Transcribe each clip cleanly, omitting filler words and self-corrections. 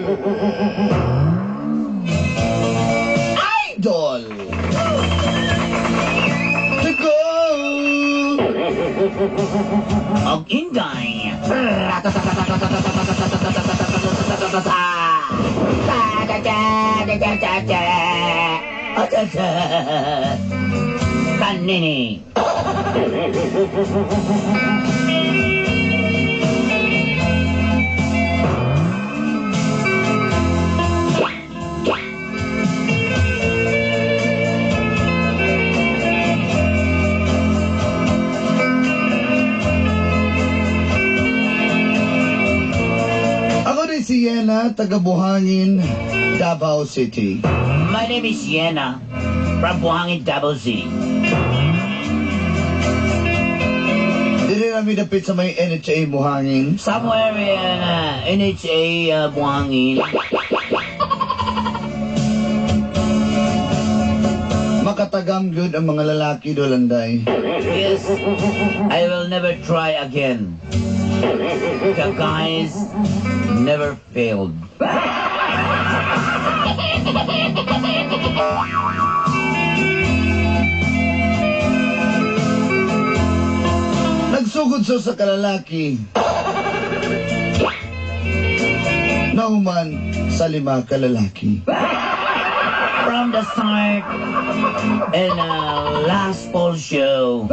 Idol! To go! Og Inday. Kanini. Ako rin si Yena, taga-Buhangin, Davao City. My name is Yena from Buhangin, Davao City. Dili namin dapit sa may NHA Buhangin. Somewhere in NHA Buhangin. Makatagam yun ang mga lalaki dolanday. Yes, I will never try again. The guys never failed. Nagsugod sa kalalaki. Nauman sa 5 kalalaki. From the start in last poll show,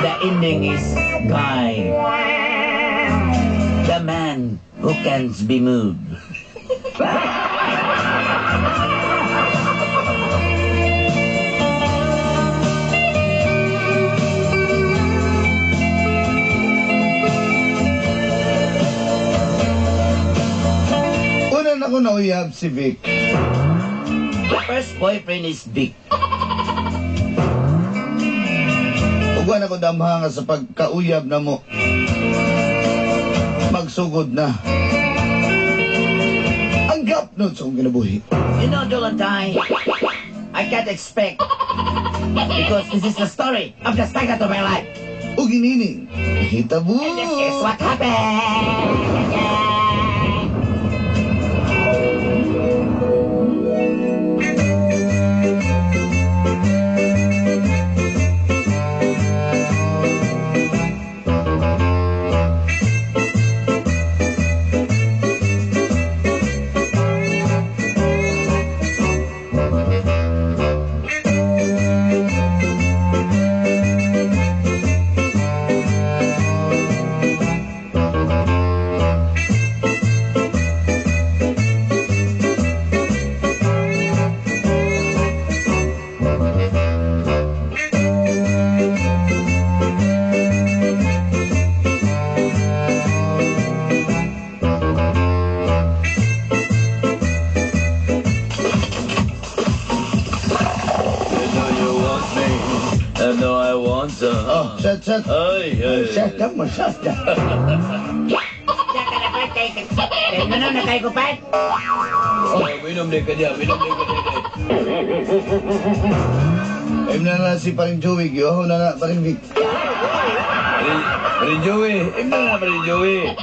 the ending is Guy, the man who can't be moved. Una na ko nauyab si Vic. My first boyfriend is Vic. Ugwan ako damhanga sa pagkauyab na mo. Magsugod na. Ang gap nun sa akong kinabuhi. You know, Dolantay, I can't expect because this is the story of the start of my life. O ginining, hitabo. And this is what happened. No, I want some. Oh, set. Ay, ay. Set ka mo, set ka. Ano na kayo kupat? Oh, minum din ka diyan, minum din ka diyan. Ayun na si paring Joey, giyoho na paring Vic. Parin Joey, na Parin Joey.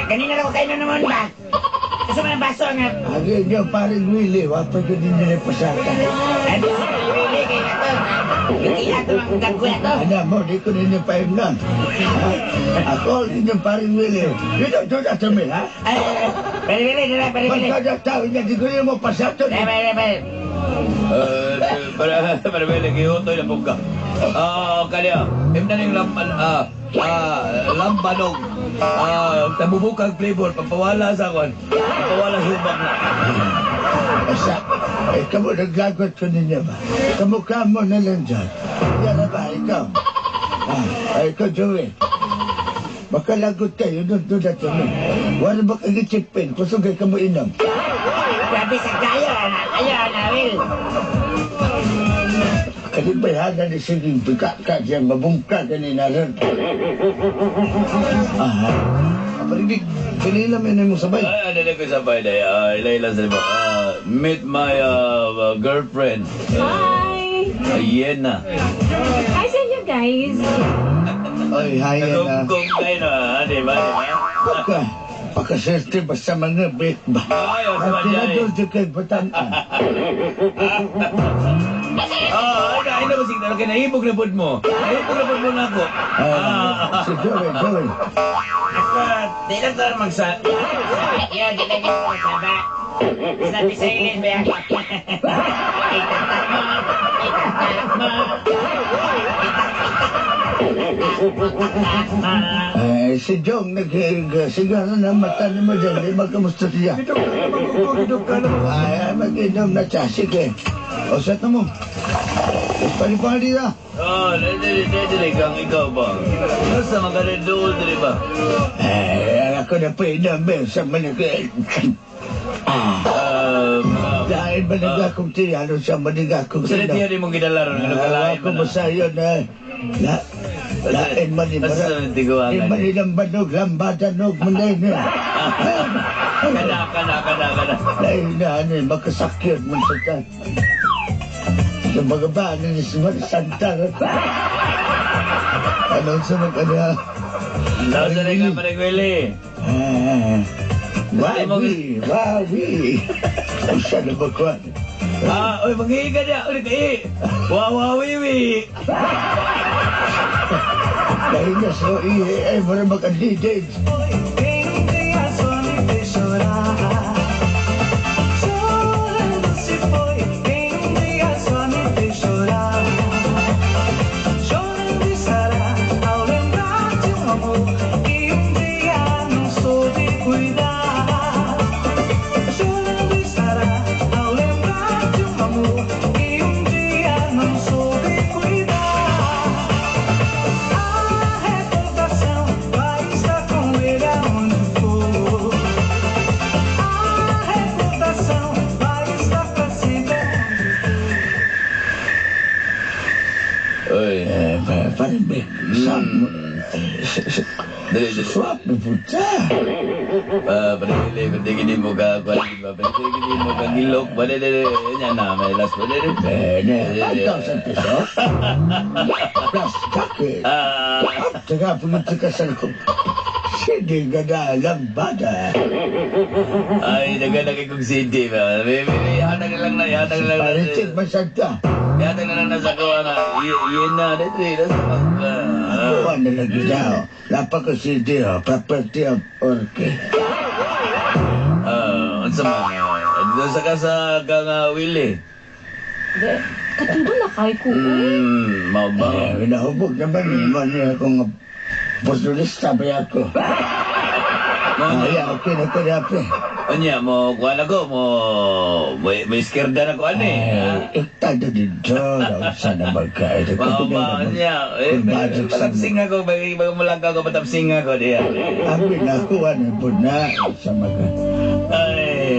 Kanina lang ko kayo na naman ba? Gusto mo ng baso nga? Agay niyo paring Willie, wapag ko din nila pasaka. Ano si Willie kayo na to? Yung iyato ang gagawin to. Ano mo, di ko ninyo paimnan. Ako, ninyo paring Willie. Dito, dito sa mi, ha? Pwede, Pagkadataw niya, di ko ninyo mo pasato. Para bele giyotoy na pugka. Kanya, na ning lambanog. Tabubukang flavor, papawala sa kon. Papawala sa ubak na. Asa, kamu naglagot ko ninyo ba? Kamukha mo na lang dyan. Yan na ba, ikaw? Ikaw, Joey. Baka lagot kayo, doon na tuloy. Wala ba kang ichipin? Kusog kayo mo inom. Grabe sa kayo, Will. Kalibayhana ni Siging Bika ka dyan, mabungka ka ni Naran. Parinig, pinila mo yun mong sabay. Ay, ano na ko sabay na ilayla sa limo. Meet my girlfriend. Hi! Yena. Hi sa inyo, guys. Ay, haya na. Nagugong kayo na, di ba? Baka, Napakaserte ba sa mga break ba? Ay, o sa madya eh. Tinadol kay bataan. Ay, kain na ba signal? Kaya naibog na pod mo. Naibog na pod mo na ako. Si Joey, Joey. Ako, di lang ko magsa... Yan, di lang ko magsaba. Sabi sa ilin, ba? Itatak mo, itatak mo. Si Jong nagsigara na mata ni mo dyan. Di ba kamusta siya? Gidok ka na mga. Ay, mag-inom na siya. Sige. O, set na mo. Pali-pali na. Dili kang ikaw ba? Nasa mga doon, dili ba? Ay, ako na pa inamin sa manigay. Dahil manigakong tiyano sa manigakong Sa netiya rin mong ginalaron, ano kalain Ako mo mo na? sa'yo na lain man ni Basta Mara. tiguangan Di eh. manilang banog, lambatan, og manay na. Kana. Dahil na ano, makasakit mo sa tan. Sa mga baan ni Simar Santa. Anong sunod ka na? Tapos na rin ka pa nagwili. Wawi. Ang siya na magkwan. Oy, manghihi ka niya. Ulit kahi. Wawawiwi. Dahil na sa ihi ay mara mag-andidid. Oy. Parang may Dali. swap na puta. Panagwili, panagwili mo ka. Panagwili mo ka gilok. Dali. Yan na, may last pa. Dali. Antaw sa piso. Plus jacket. Saka politika sa ko. Hindi ka na alam bata. Ay, nagalagay kong CD ba? Hatag na lang na. Paritin masagta. Hatag na lang nasa kawa na. Iyan na, dito. Nasa mga. Ako na lagi daw. Napaka-CD property of orke. Ang sama nga. Doon sa kasa kang Willie. Katundo na kay ko. Mau ba? Hinahubog naman mo niya kung postulista ba ako. Ay, okay na ko dapat. Anya mo kuan ako mo may iskerda na kuan Iktado dito daw sana magkain. Mau ba nya patapsing ako bagi mulang ako patapsing ako dia. Abi na ako ano po na sa mga. Ay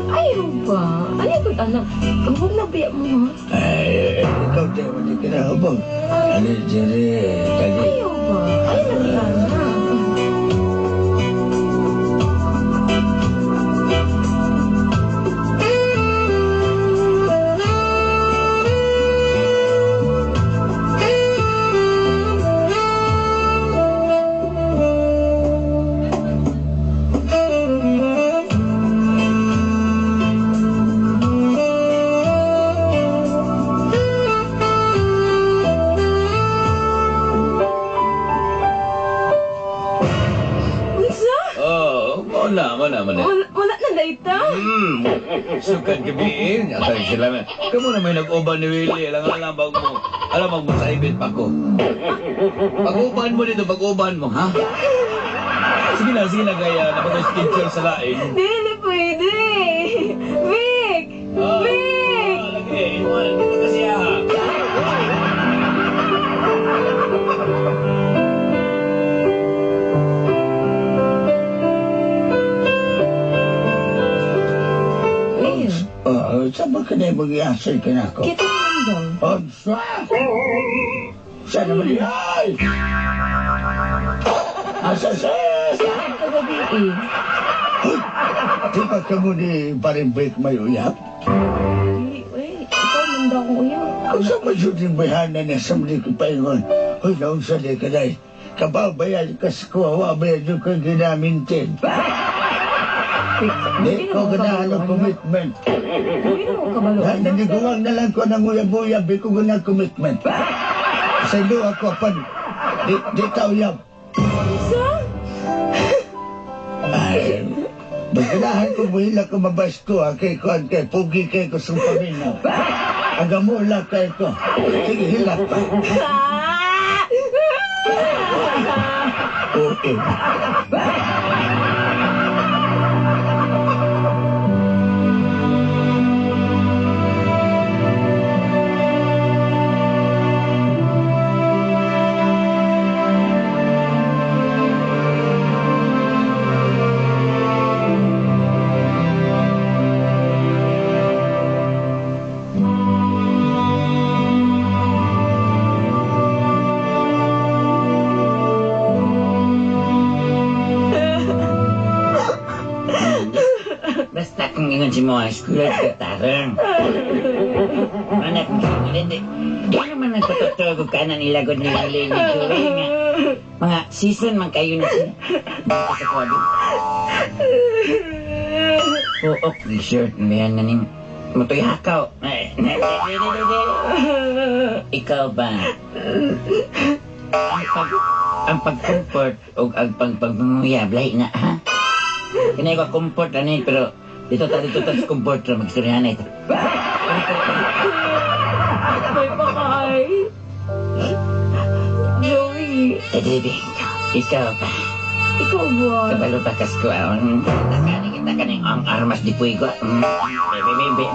Ayaw ba? Ano ito, anak? Huwag na biya mo, ha? Ay, ikaw din mo din kinahubog. Ano diri, dali. Ayaw ba? Ayaw na biya na. Wala. Wala na dayta. Sukat gabiin. Atay sila man. Kamu na may nag-uban ni Willie. Alam mo. Alam mo sa ibit pa ko. Pag-uban mo dito, pag-uban mo, ha? Sige na kaya napag-schedule sa lain. Hindi pwede. Vic! Vic! Lagi. Dito kasi Saan ka na mag-iasay ka na ako? Kita naman daw. Onsa! Saan naman yan? Asa sis? Kagabi eh. Di ba ka mo ni paring break may uyap? Ikaw man daw kung uyaw. Ang sa masyuding bayhanan niya sa muli ko paingon. Hoy, naunsa di ka day. kababayan kas ko, wabayan yung kang ginamintin. Di ko ganahan ng commitment. Hindi na mo kabalo. Naniguwang na lang ko ng uyab-uyab, di ko ganahan commitment. Sa ilo ako pan, di tauyab. Isa? Ay, magkanahan ko buhila ko mabasto, kay ko, kay pugi kay ko sa paminaw. Agamula kay ko. Sige, hilak pa. Okay. Basta kung ingon si mo, eskulat ka tarang. Anak kong sigulit eh. Di naman nagpatutugo ka na nilagod ni Lili ni Joey nga. Mga season man kayo na sila. Dito sa kwabi. Oo, t-shirt. Mayan na ning motoy hakaw. Ikaw ba? Ang pag-comfort o ang pag-panguyab, lahi na, ha? Kinay ko comfort na niya, pero dito sa comfort na mag-istorya na ito. May pakay. Joey. Baby, ikaw ba? Ikaw ba? Kabalo pa kasko ang kita ka ng ang armas di puy ko. Baby.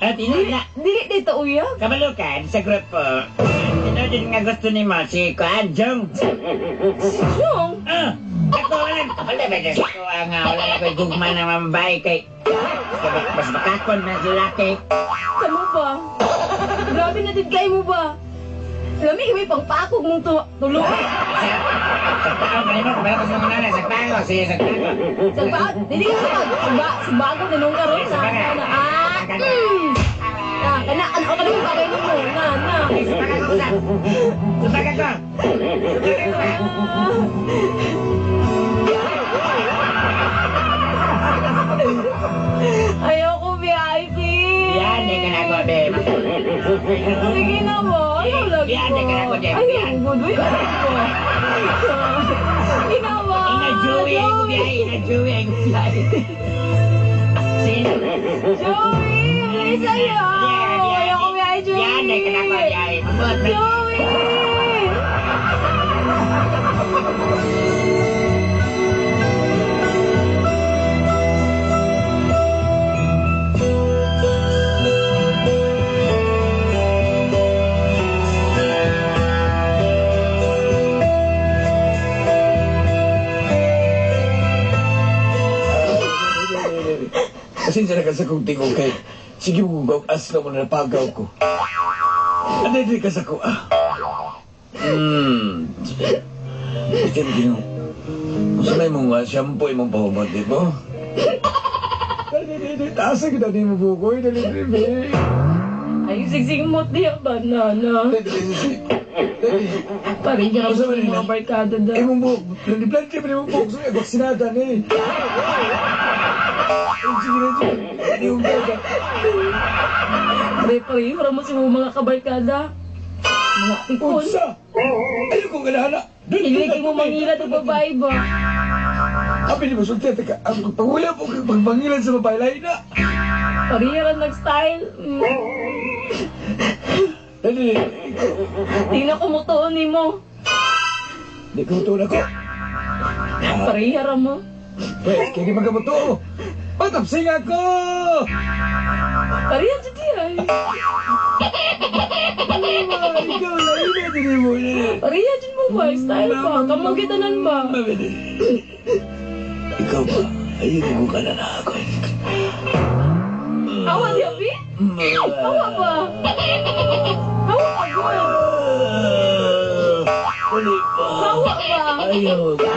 At inuna, Dili dito uyab. kabalukan sa grupo. Ano din nga gusto ni mo, si Kuan Jong? Siyong. Ako wala, kabala ba kasi ko ang wala na ko'y gugma na mamabay kay mas bakakon na lalaki. Kamu ba? Grabe na din kayo mo ba? Lami, may pangpakog mong tulo. Sagpaon ka nimo, kabala ko sa mga nanay, sagpaon, sige sagpaon. Dili ka sa bago na nung karoon sa kana ano ka nung kakay nimo na. Subaga ko sa. Subaga ko. Ayoko VIP. Yan, di ka na ko, babe. Sige na mo. Ano lagi Yan, di ka na ko, babe. Ayoko, good. Ginawa. Ina-Joey, ay ko biyay. Ina-Joey, ay ko biyay. Sino? Joey, may sa'yo. Ayoko biyay, Joey. Yan, di ka na ko, biyay. Mabot, babe. Joey. Pasensya na ka sa kong tingog kay sige mo kung asla mo na napagaw ko. Ano din ka sa ko, Ikan gino. Masanay mong shampoo imong pahumot, di ba? Dali, taasa kita di mo bukoy, dali. Ay, sigsig mo diya, banana. Dali. Parin ka Masa sa man mga na? barkada da. Eh, mong buhok, planti pa rin mong buhok, so vaksinada na eh. Sige. Hindi yung buhok. May parin mo sa mga kabarkada. Mga tikon. Unsa? Ayaw kong ganahan na. Iligay mo mangilat ang babae ba? Habi ni masulti at ang pangula po kang pagbangilan sa babae lain na. Parihan nag-style. Dali. Tingnan ko mo toon ni mo. Di ko ito na ko. Parihan mo. Pwes, kaya di magamoto. Ba't tapsing ako! Pariya dyan ay. Ikaw na, din mo na. Pariya dyan mo ba? Style ba? Kamong gitanan ba? Ikaw ba? Ayun mo ka na ako. Hawa di abi? Hawa ba? Hawa ka ba? Uli ba? Hawa ba? Ayaw ba?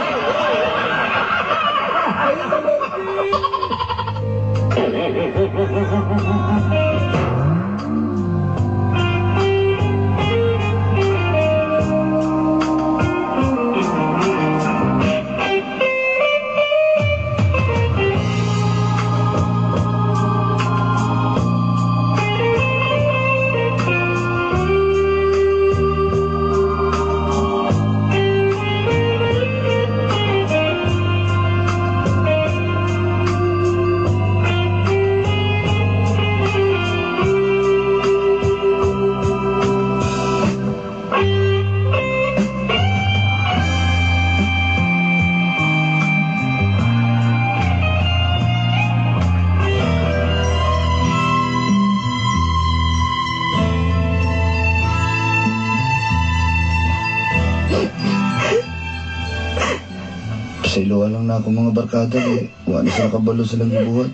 Sailuan lang na ako mga barkada eh. Wala na sila kabalo silang gibuhat.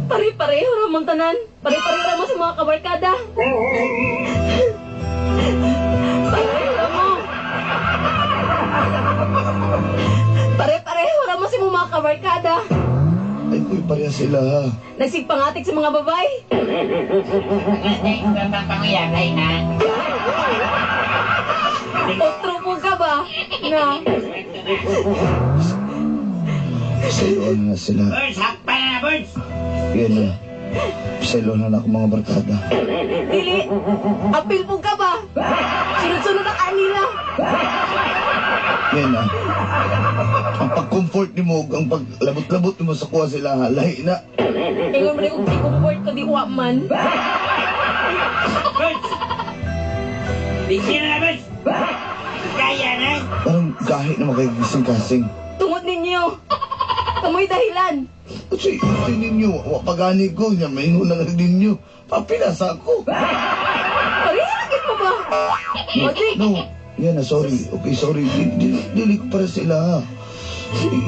Pare-pareho ramang tanan. Pare-pareho ramang sa mga kabarkada. Pareho ramang. Pare-pareho ramang sa mga kabarkada. Ay, kuy, pareha sila ha. Nagsigpangatik sa mga babay. Panguyagay na. Otro po ka ba? Na. Sailuan na sila. Birds, hakpan na, birds! Yan na. Sailuan na ako mga barkada. Dili. Apil po ka ba? Sunod-sunod ang kanila. Yan na. Ang pag-comfort ni mo, ang paglabot-labot mo sa kuha sila ha. Lahi na. Ingon mo rin kung i-comfort ko di uwa man. Birds! Bigyan na, birds! Kaya na! Parang gahi na makagising-kasing. Tungod ninyo. Kamoy dahilan. Kasi ninyo, wapagani ko niya, may na nga ninyo. Papilasa ako. Parisakit mo ba? Odik. No, yan na, sorry. Okay, sorry. Dili ko para sila ha.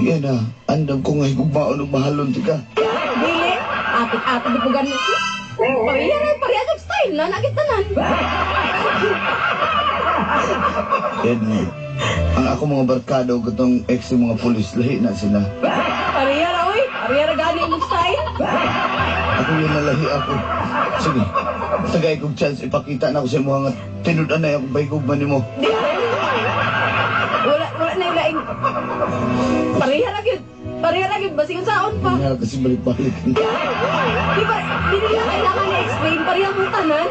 Yan na, andam ko nga higugmaon ng mahalon tika. Dili. Atik-atik na po ganun. Pariyar ang style na. Nakitanan. Yan na. Ang ako mga barkado, katong ex yung mga pulis, lahi na sila. Pariyar, oy. Pariyar gani yung style. Ako yun nalahi ako. Sige, tagay kong chance, ipakita na ako sa mga tinudan na yung baygugman mo. Di. Wala na yung laing. Pariyar agad. Pariyar agad. Basing saon pa. Nangyara kasi balik-balik. Di ba? Di nila kailangan i-explain. Pariyar mong tanan.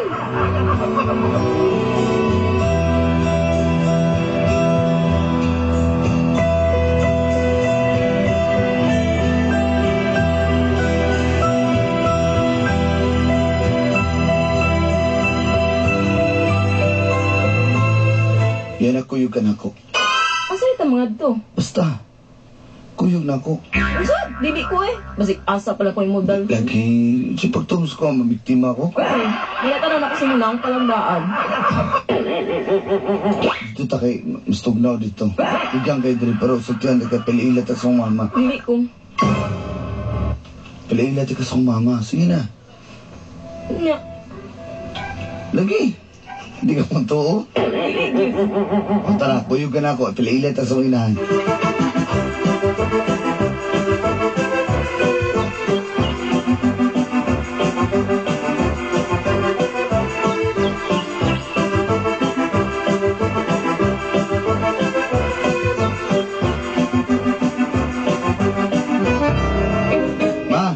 Yan na, kuyog ka na ako. Asa ito mga to? Basta, kuyog na ako. Asa? Dili ko eh. Basig asa pala ko yung modal. Lagi, si pagtungos ko, mamiktima ko. Dinatanan ako sa munang palandaan. Dito ta kay, mas tugnaw dito. Igang kay Dre, pero sa tiyan, ka piliilat at sa mama. Dili ko. Piliilat ka sa mama. Sige na. Nya. Lagi. Hindi ka pang too. O tara, kuyog ka na ako. Piliilat at sa inahan. Ma.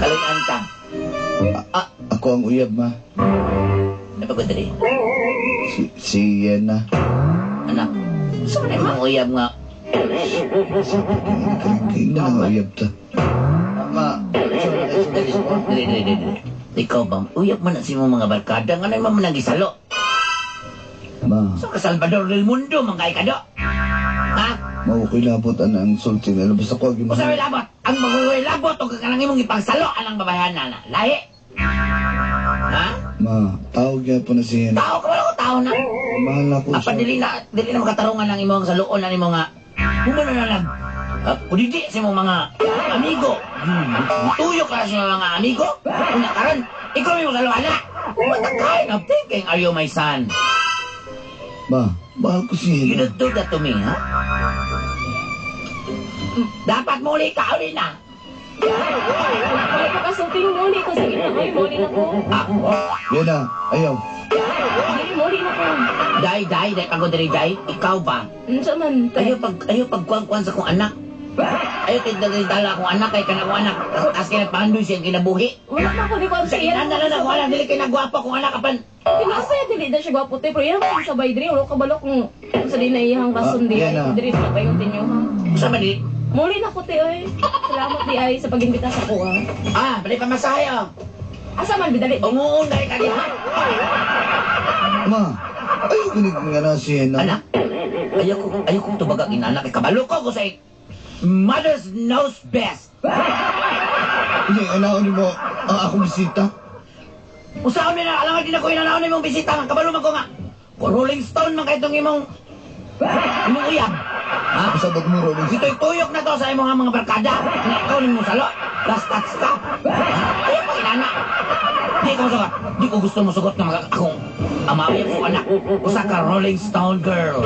Kalingan ka. Ako ang uyab, ma. Napagod rin. Si Yena. Anak, saan na yung uyab nga? Kaling na nga uyab ta. Ma. Dili. Ikaw ba? Uyab man na si mo mga barkada. Nga na yung mamanang gisalo. Ma. So ka Salvador del Mundo, mga ikado. Maukoy labot ang sulti na labas ako agi Usa may labot. Ang maguloy labot o kanang imong ipagsalo anang babayan na. Lahi. Ha? Ma, tawag yan po na siya. Tao ka wala ko tao na. Mahal na ko Apa dili na makatarungan ang imong saluon ang imong nga. Kuno na lang. Kudidi sa imong mga amigo. Tuyo ka sa mga amigo. Una karon, ikaw yung saluan na. What the kind of thinking are you, my son? Ma, mahal ko You siya. don't do that to me, ha? Dapat muli ka uli na. Wala ka kasulting muli ko sa ginahoy. Muli na ko. Yan na, ayaw. Dili, muli na ko. Day, pagod diri, day. Ikaw ba? Unsa man, tay? Ayaw pagkuhan sa kong anak. Ayaw tindala akong anak kay kanang anak. As kaya pandoy siya kinabuhi. Wala na ko, di ko ang Sa inanda na wala, dili kay nagwapo kong anak kapan. Kinasaya dili na siya gwapo te, pero yan ang sabay diri. Wala ka balok kung sa di na iyang kasundi. yan na. Diri na kayo tinyo, ha? Sa mali. Muli na ko te, oy. Salamat di ay sa pag-imbita sa ko, ha? Bali pamasahe, oh. Asa man, bidali. Umuunday ka diha. Ma, ayaw ko nga na siya na. Anak, ayaw kong tubag ang inanak. Kabalo ko sa mother's knows best. Hindi, anaon mo ang akong bisita. Usaon nila, alam nga din ako inanaon na imong bisita. Kabalo man ko nga. Kung Rolling Stone man kayo itong imong uyab. Ha? Sabag mo, Rolling. Ito'y tuyok na to sa imong mga barkada. Ikaw ni mo salo. Last touch ka. Ayaw ko inana. Di ko sugot. Di ko gusto mo sugot na akong amawin ko anak. Usa ka Rolling Stone girl.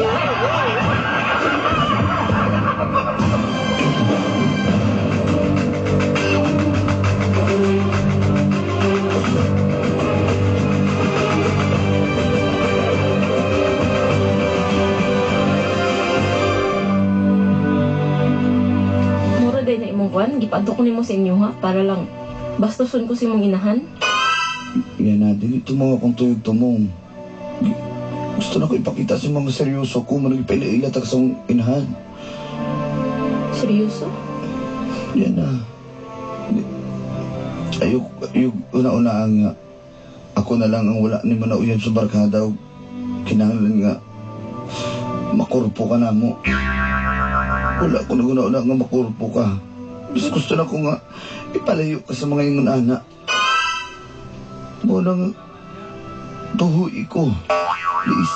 Mura day na imong kwan. Gipadto ko nimo sa inyo, ha? Para lang bastuson ko si imong inahan. Yan na, dito mo akong tuyog tumong. Gusto na ko ipakita sa mga seryoso ko, manang ipailat sa inahan. Seryoso? Yan na. Ayok, una-una ang ako na lang ang wala ni mo na uyan sa barkada. Kinahanglan nga makurpo ka na mo. Wala ko na una-una nga makurpo ka. Mas gusto na ko nga ipalayo ka sa mga ingon anak. Munang tuhoy ko. Please.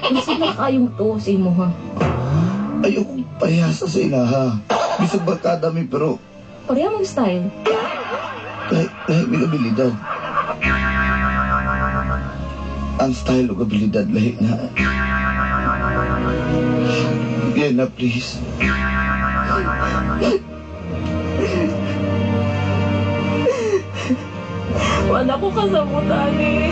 Unsa na kayong to sa imo, ha? Ayokong pahiyasa sa ilaha. Bisag barkada mi pero Pareha mong style. lahi may abilidad. Ang style o abilidad lahi na. Yan na, please. Wala ko kasamutan, eh.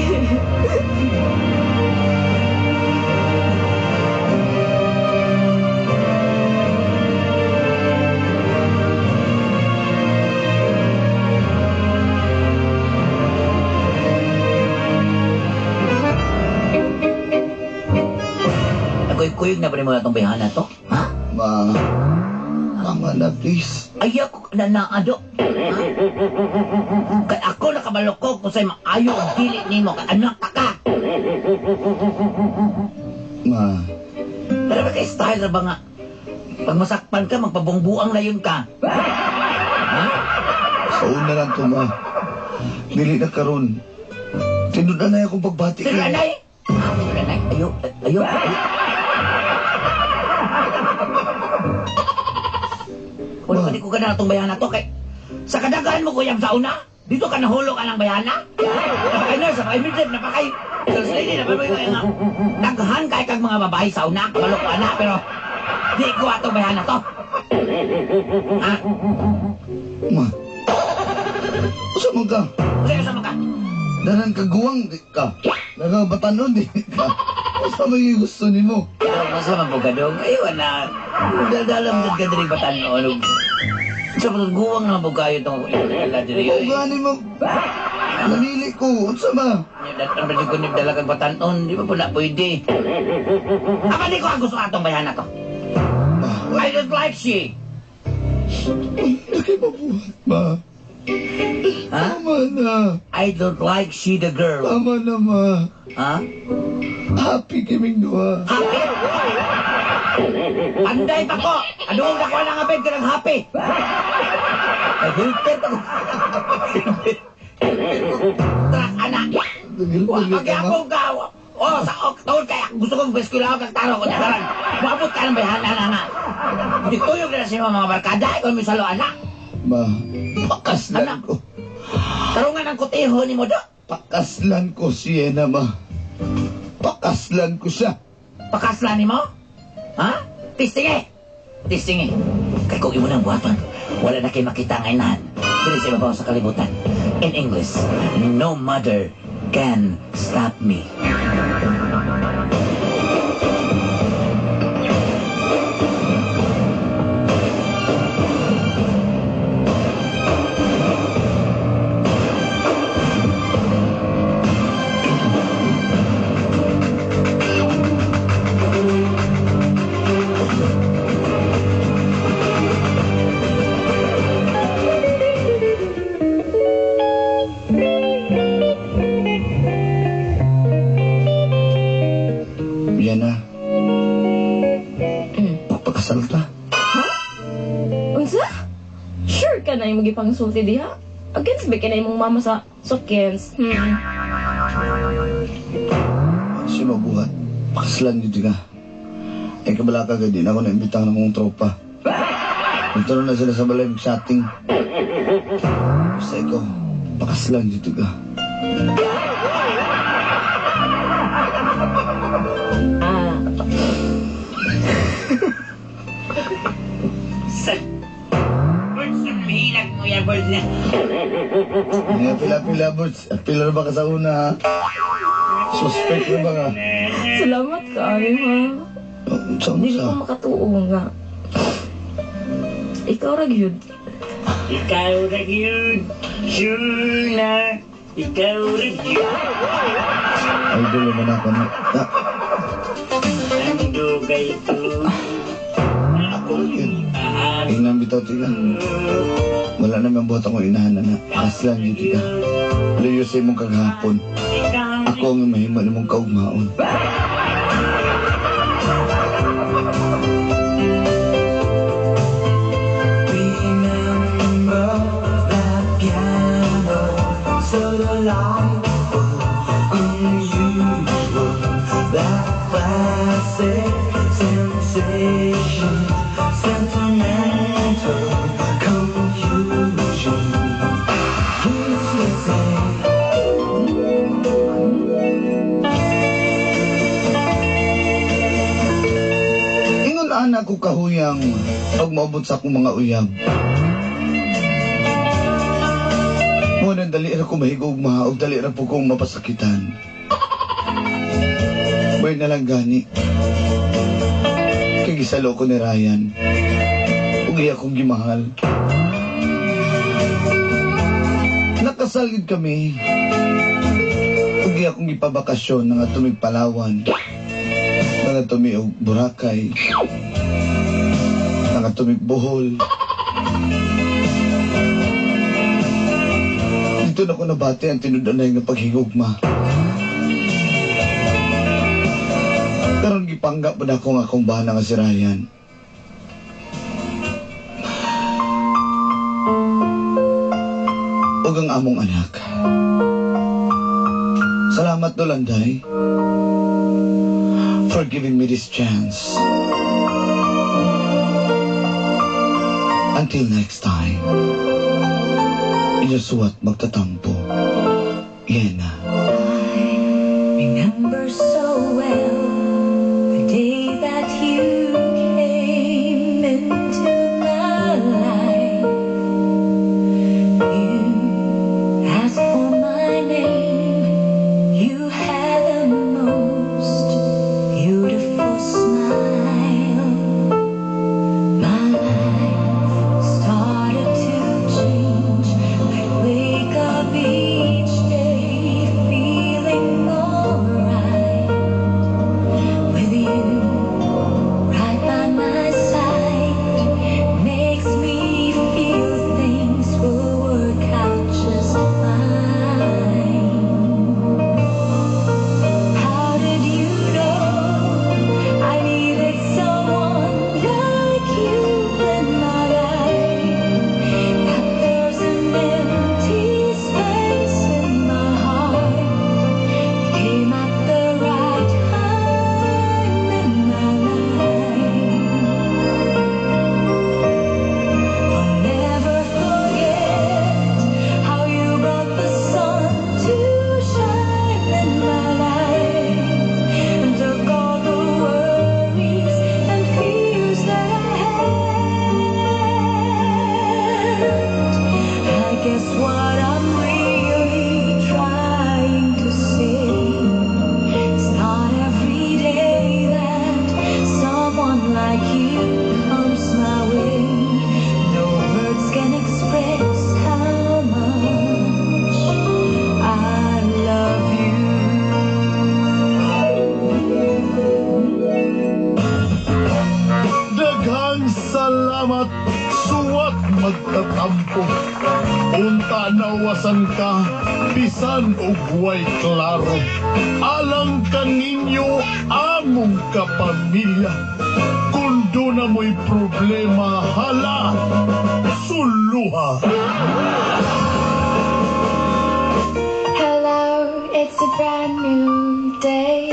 Kuyog na ba mo na itong bayahan na to? Ha? Ma, tama na, please. Ayaw ko na naado. Ha? Kaya ako nakabalokog kung sa'yo maayo ang dili ni mo. Kaya anak ka. Ma, Pero ba kay style na ba nga? Pag masakpan ka, magpabungbuang layon ka. Ha? sa una lang to, ma. Dili na karon. Tinudan na akong pagbati Sino ka. anay? Sino anay? Ayaw. Wala ko ka na itong bayahan na to. Kay, sa kadagahan mo, kuyang sa una, dito ka nahulog ka ng bayana. Napakay nurse, napakay midget, napakay sales lady, napakay nga. Naghan kay kag mga babae sa una, kabalok ko na, pero di ko atong bayahan na to. Ha? Ma, usa mo ka. Sa'yo sa mga. Danan kaguwang di ka. Nagabatanon di ka. Usa may gusto ni mo. Pero masama po ka dong. Ayun na. Dadalam ka diri batan no. Sa mga guwang na po kayo itong wala diri. O gani mo. Namili ko. Unsa ma? Datan ba ko ni dalagang batanon, di ba po na pwede. Ama di ko ang gusto atong bayahan na to. I don't like she. Laki mabuhat, ma. Ha? Tama na. I don't like she the girl. Tama na, ma. Ha? Happy kaming duha. Happy? Panday pa ko! Adoong na ko ng abed ka ng happy! Ay, hilpet ako. Trak, anak! Magyapong ka! Sa taon kaya gusto kong beskula ako taro ko na karan. Maabot ka ng bayhana na nga. Hindi tuyog na sa mga barkada. Ikaw may salo, anak. Ma, pakaslan ko. Tarungan ang kutiho ni mo do. Pakaslan ko siya ma. Pakaslan ko siya. Pakaslan ni mo? Ha? Tistingi! Tistingi. Kaya kung imo ng buhaton, wala na kayo makita ang inahan. Dili sa ibabaw sa kalibutan. In English, no mother can stop me. Yan na. Papakasal ta. Unsa? Sure ka na yung magipangsulti diha? Against ba ka na yung mama sa sokens? Si mabuhat. Pakaslan dito ka. Ay kabalaka ka din. Ako naimbitahan ng mong tropa. Nagtuloy na sila sa balay mag-shotting. Basta ikaw, pakaslan dito ka. Birds na mahilag mo yan, birds na. Mga pila-pila, Boots. At pila na ba ka sa una, ha? Suspect na ba nga? Salamat ka, ay ha. Saan Hindi sa? ko makatuo nga. Ikaw ra gyud. Ikaw na yun. Sure na. Ikaw na yun. Ay, dulo man ako na. Ando kayo. Ako yun. Ay, nambitaw tika. Wala naman buhat akong inahan na. Pakaslan dito ka. Luyosay mong kaghapon. Ako ang mahima ni mong kaugmaon. Remember that piano, so delightful, unusual, that classic sensation, sentimental confusion. Used to say, Ingon anak ko kahuyang pag maabot sa akong mga uyab. Muna dali ra ko mahigog o dali ra po kong mapasakitan. Boy na lang gani. Kay gisalo ko ni Ryan. Ug iya kong gimahal. Nakasalgid kami. Ug iya kong gipabakasyon nga tumig Palawan. Nga tumig og Boracay. Nga tumig Bohol. Dito na ko nabati ang tinudanay nga paghigugma. Karon gipanggap pa na ako nga akong bana nga si Ryan. Ug ang among anak. Salamat Dolanday for giving me this chance. Until next time. Inyasuat magtatampo. Yena. remember so well the day that you came into my life. You asked for my name. You had the most beautiful smile. My life started to change. I'd wake up each day feeling alright. what I'm really trying to say. It's not every day that someone like you comes my way. No words can express how much I love you. Daghang salamat, suwat magtatampo. Unta nawasan ka, bisan og way klaro. Alang kaninyo among kapamilya. Kung do na mo'y problema, hala, suluha. Hello, it's a brand new day.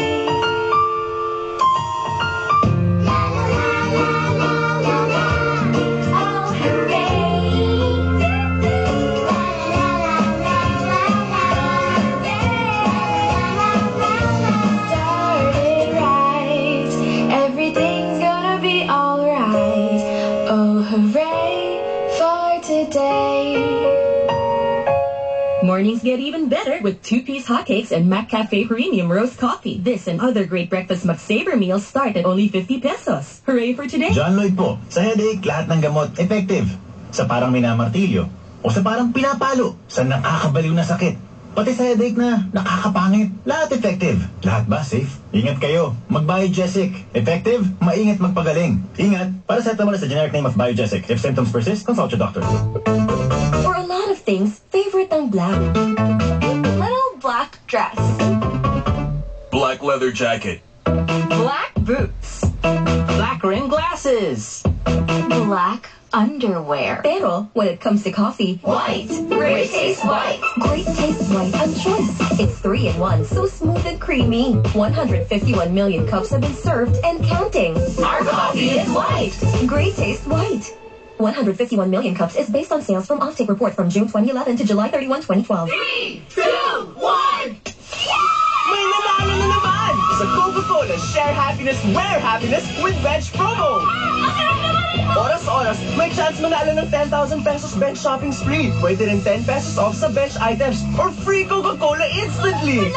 Oh, started right. Everything's gonna be alright. Oh, hooray for today. Mornings get even better with 2-piece hotcakes and McCafe Premium Roast Coffee. This and other great breakfast McSaver meals start at only 50 pesos. Hooray for today! John Lloyd po, sa headache, lahat ng gamot effective. Sa parang minamartilyo. O sa parang pinapalo. Sa nakakabaliw na sakit. Pati sa headache na nakakapangit. Lahat effective. Lahat ba safe? Ingat kayo. Mag-Biogesic. Effective, maingat magpagaling. Ingat, paracetamol is the generic name of Biogesic. If symptoms persist, consult your doctor. For a lot of things, favorite ang black. Little black dress. Black leather jacket. Black boots. Black rim glasses. Black underwear. Pero when it comes to coffee, White. Great taste white. Great Taste White ang choice. It's 3-in-1, so smooth and creamy. 151 million cups have been served and counting. Our coffee is white. Great Taste White. 151 million cups is based on sales from offtake report from June 2011 to July 31, 2012. 3, 2, 1. May nanalo na naman sa Coca-Cola Share Happiness, Wear Happiness with Bench promo! Oras-oras, may chance manalo ng 10,000 pesos bench shopping spree. Pwede rin 10 pesos off sa bench items or free Coca-Cola instantly!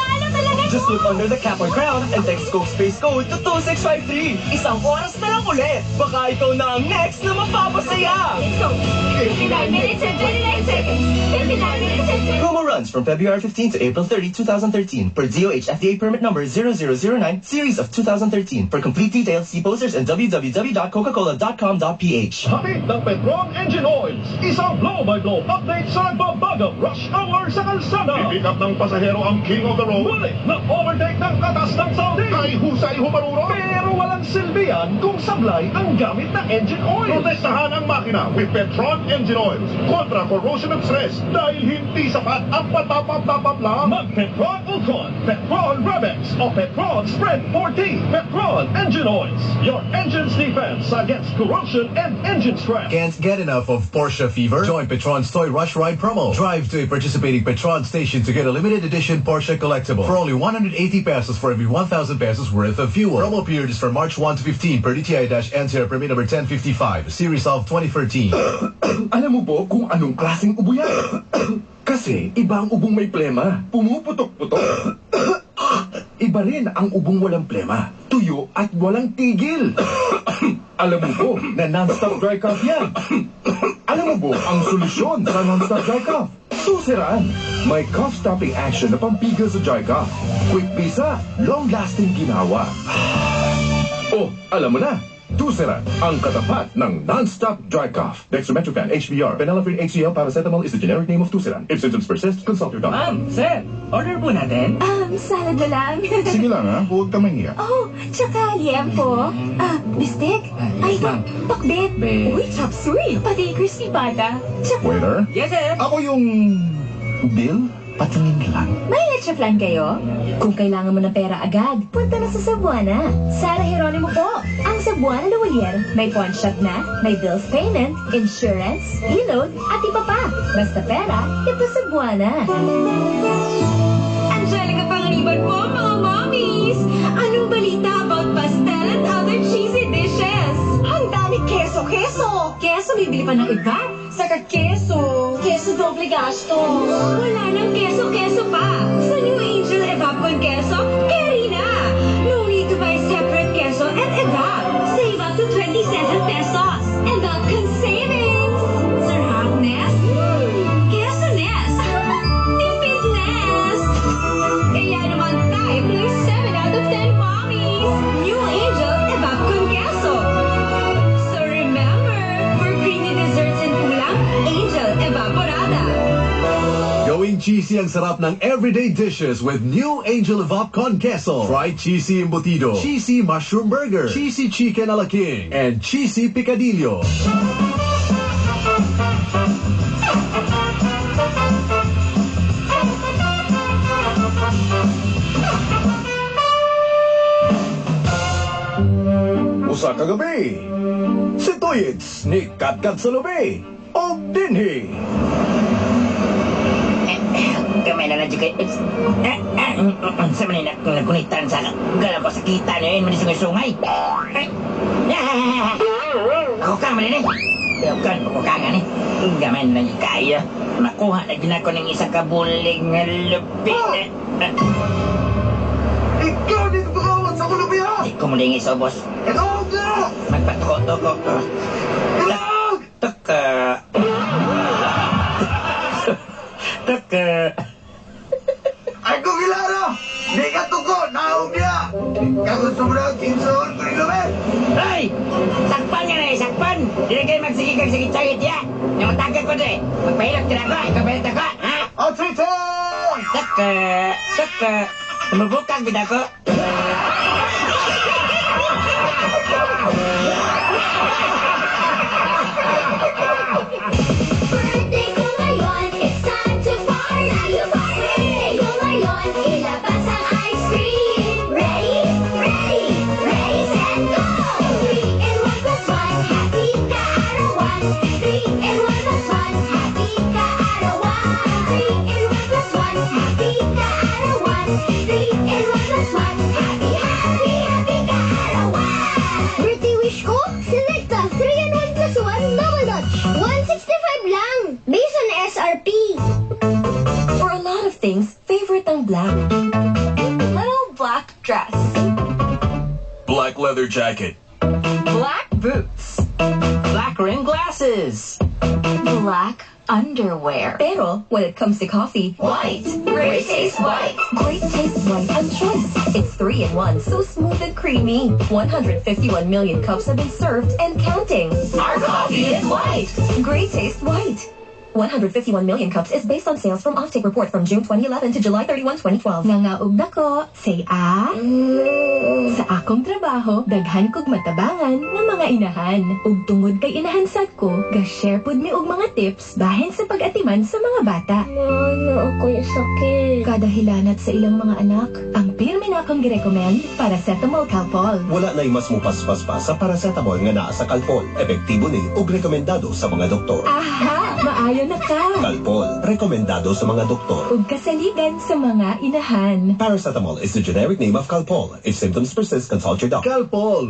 Just look under the cap or crown and text Coke space code to 2653. Isang oras na lang ulit. Baka ikaw na ang next na mapapasaya! 59 minutes and 29 seconds. 59 minutes and 29 Promo runs from February 15 to April 30, 2013 per DOH FDA permit number 0009 series of 2013. For complete details, see posters and www.coca-cola.com.ph. Hatid ng Petron Engine Oils. Isang blow-by-blow update sa nagbabagang rush hour sa kalsada. Pipick up ng pasahero ang king of the road. Ngunit na-overtake ng katas ng Saudi. Ay husay humaruro. Pero walang silbihan kung sablay ang gamit na engine oil. Protektahan ang makina with Petron Engine Oils. Kontra corrosion of stress. Dahil hindi sapat ang patapap-tapap lang. Mag-Petron Ultron, Petron Rebex, o Petron Spread 40. Petron Engine Oils. Your engine's defense against corrosion and engine stress. Can't get enough of Porsche fever? Join Petron's Toy Rush Ride promo. Drive to a participating Petron station to get a limited edition Porsche collectible for only 180 pesos for every 1,000 pesos worth of fuel. Promo period is from March 1 to 15 per DTI-NCR permit number 1055, series of 2013. Alam mo po kung anong klaseng ubo yan? Kasi iba ang ubong may plema. Pumuputok-putok. Iba rin ang ubong walang plema. Tuyo at walang tigil. Alam mo po na non-stop dry cough yan. Alam mo po ang solusyon sa non-stop dry cough? Tuseran. May cough-stopping action na pampigil sa dry cough. Quick bisa, long-lasting ginawa. Oh, alam mo na. Tuseran, ang katapat ng non-stop dry cough. Dextromethorphan, HBr, phenylephrine HCl, paracetamol is the generic name of Tuseran. If symptoms persist, consult your doctor. Sir, order po natin. salad na lang. Sige lang ha, huwag ka mahiya. Oh, tsaka liempo. Bistek. Ay, pakbet. Uy, chop suey. Pati crispy pata. Tsaka, Waiter? Yes, sir. Ako yung bill? Patingin lang. may leche plan kayo? Kung kailangan mo ng pera agad, punta na sa Cebuana. Sara Geronimo po. Ang Cebuana Lawalier. May pawn shop na, may bills payment, insurance, e-load, at iba pa. Basta pera, ito Cebuana. Angelica Panganiban po, mga mommies! Anong balita about pastel and other cheesy dishes? Ang dami keso! Keso, bibili pa ng iba. Saka keso doble gastos. Wala nang keso-keso pa. Sa New Angel Evap con Keso, carry na. No need to buy separate keso and Evap. Save up to 27 pesos. Evap con savings. Sarap, Nes? Keso, Nes. Tipid, Nes. Kaya naman tayo plus 7 out of 10 mommies. New Angel Evap con Keso. So remember, for creamy desserts and ulam, Angel Evaporada. Going cheesy ang sarap ng everyday dishes with new Angel Evap con Queso. Try cheesy embutido, cheesy mushroom burger, cheesy chicken a la king, and cheesy picadillo. Usa ka gabi. Si Tuyits ni Katkat sa Lubi. O dinhi. Kamay na lang juga. Sa manila kung nagkunitan sa galang ko sa kita na yun, manisungay-sungay. Ako kang malini. Ako kang pakukangan eh. Gamay na yung kaya. Makuha na din ako ng isang kabuling lupit. Ikaw dito kakawat sa kulubi ha! Di ko muling isobos. Ikaw na! Magpatuko-tuko ko. Tuka. Tuka. Ay ko kilala! Di ka tuko! Naong niya! Kagusto mo na ang kinsoon ko ni Lumen! Hoy! Sakpan nga na eh, sakpan! Di na kayo magsigig-sigit-sagit ya! Yung matagad ko na eh! Magpahilap ka na ako, ikaw pahilat ako, ha? O, Triton! Tuka. Tuka. Tumubukang bida ko. Birthday ko ngayon, it's time to party! Party! Ko ngayon, ilabas ang ice cream! Ready? Ready! Ready, set, go! 3 and 1 plus 1, happy ka arawan! 3 and 1 plus 1, happy ka arawan! 3 and 1 plus 1, happy ka arawan! 3 and 1 plus 1, happy, happy, happy ka arawan! Birthday wish ko? Selecta 3 and 1 plus 1, double dutch! 165 lang! Based on SRP! For a lot of things, favorite ang black. Little black dress. Black leather jacket. Black boots. Black rim glasses. Black underwear. Pero, when it comes to coffee, white. Great taste white. Great taste white ang choice. It's 3 in 1, so smooth and creamy. 151 million cups have been served and counting. Our coffee is white. Great taste white. 151 million cups is based on sales from offtake report from June 2011 to July 31, 2012. Nangaog na ko, say Sa akong trabaho, daghan kog matabangan ng mga inahan. Ug tungod kay inahan sad ko, ga-share pud mi og mga tips bahin sa pag-atiman sa mga bata. Ano ako yung sakit? Kada hilanat sa ilang mga anak, ang pirmi na akong girecommend, Paracetamol Calpol. Wala na mas mupaspas pa sa paracetamol nga naa sa Calpol. Epektibo ni ug rekomendado sa mga doktor. Aha! Maayo na ka! Calpol, rekomendado sa mga doktor. Ug kasaligan sa mga inahan. Paracetamol is the generic name of Calpol. If symptoms persist, consult your doctor. Calpol.